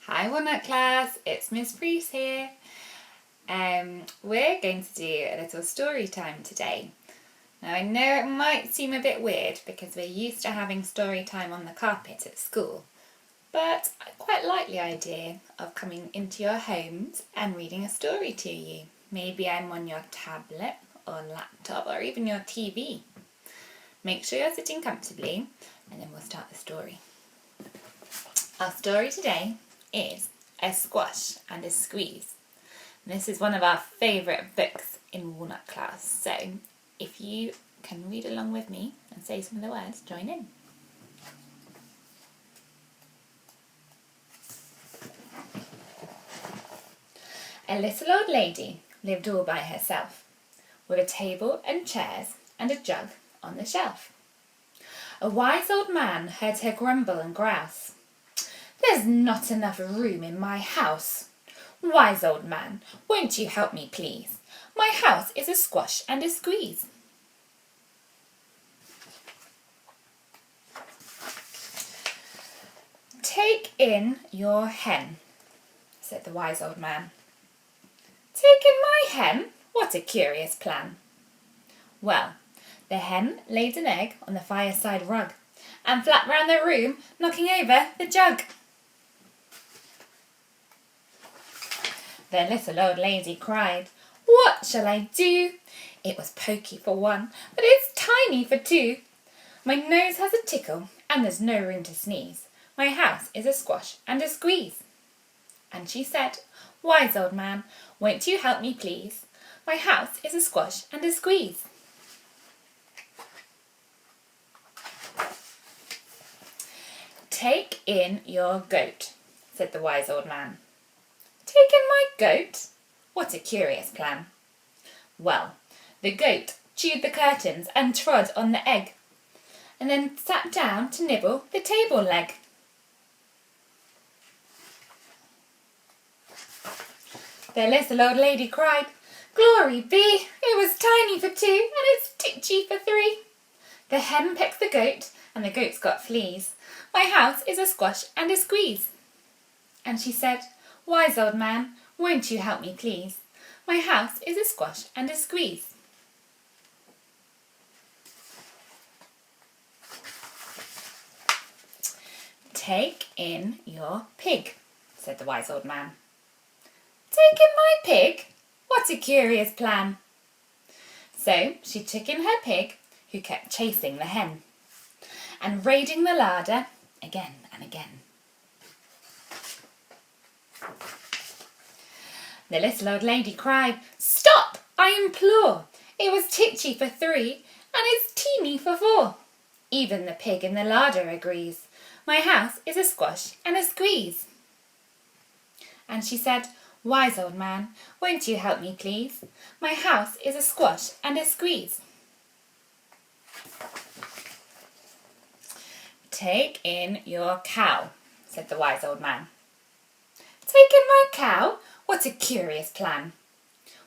Hi Walnut class, it's Miss Preece here. We're going to do a little story time today. Now I know it might seem a bit weird because we're used to having story time on the carpet at school, but I quite like the idea of coming into your homes and reading a story to you. Maybe I'm on your tablet or laptop or even your TV. Make sure you're sitting comfortably and then we'll start the story. Our story today is A Squash and a Squeeze. And this is one of our favourite books in Walnut class, so if you can read along with me and say some of the words, join in. A little old lady lived all by herself, with a table and chairs and a jug on the shelf. A wise old man heard her grumble and grouse. "There's not enough room in my house. Wise old man, won't you help me please? My house is a squash and a squeeze." "Take in your hen," said the wise old man. "Take in my hen? What a curious plan." Well, the hen laid an egg on the fireside rug and flapped round the room, knocking over the jug. The little old lady cried, "What shall I do? It was pokey for one, but it's tiny for two. My nose has a tickle, and there's no room to sneeze. My house is a squash and a squeeze." And she said, "Wise old man, won't you help me please? My house is a squash and a squeeze." "Take in your goat," said the wise old man. "Take in my goat? What a curious plan." Well, the goat chewed the curtains and trod on the egg, and then sat down to nibble the table leg. The little old lady cried, "Glory be, it was tiny for two, and it's titchy for three. The hen pecked the goat, and the goat's got fleas. My house is a squash and a squeeze." And she said, "Wise old man, won't you help me please? My house is a squash and a squeeze." "Take in your pig," said the wise old man. "Take in my pig? What a curious plan." So she took in her pig, who kept chasing the hen and raiding the larder again and again. The little old lady cried, "Stop, I implore! It was titchy for three, and it's teeny for four. Even the pig in the larder agrees. My house is a squash and a squeeze." And she said, "Wise old man, won't you help me please? My house is a squash and a squeeze." "Take in your cow," said the wise old man. "Take in my cow? What a curious plan."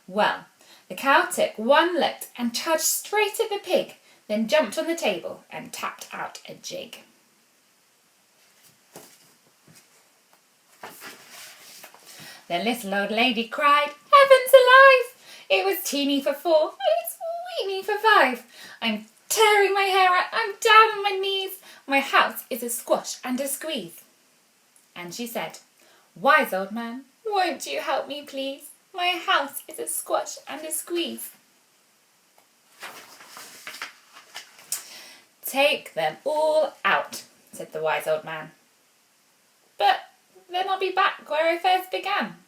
Well, the cow took one look and charged straight at the pig, then jumped on the table and tapped out a jig. The little old lady cried, "Heavens alive! It was teeny for four, and it's weeny for five. I'm tearing my hair out, I'm down on my knees. My house is a squash and a squeeze." And she said, "Wise old man, won't you help me please? My house is a squash and a squeeze." "Take them all out," said the wise old man. "But then I'll be back where I first began."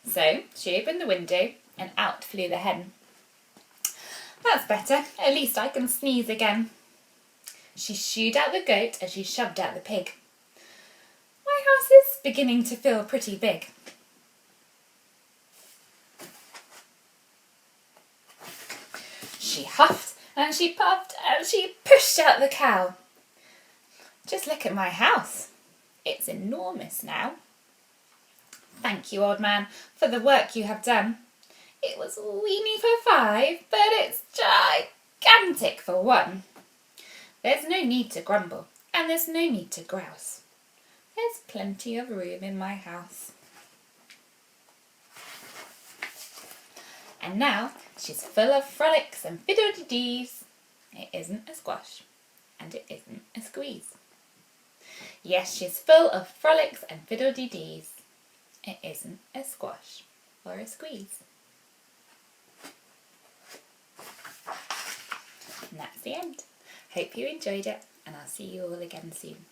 So she opened the window and out flew the hen. "That's better, at least I can sneeze again." She shooed out the goat as she shoved out the pig. "My house is beginning to feel pretty big." She huffed and she puffed and she pushed out the cow. "Just look at my house. It's enormous now." "Thank you, old man, for the work you have done. It was weeny for five, but it's gigantic for one. There's no need to grumble, and there's no need to grouse. There's plenty of room in my house. And now she's full of frolics and fiddle-de-dees. It isn't a squash, and it isn't a squeeze. Yes, she's full of frolics and fiddle-de-dees. It isn't a squash or a squeeze. And that's the end. Hope you enjoyed it, and I'll see you all again soon.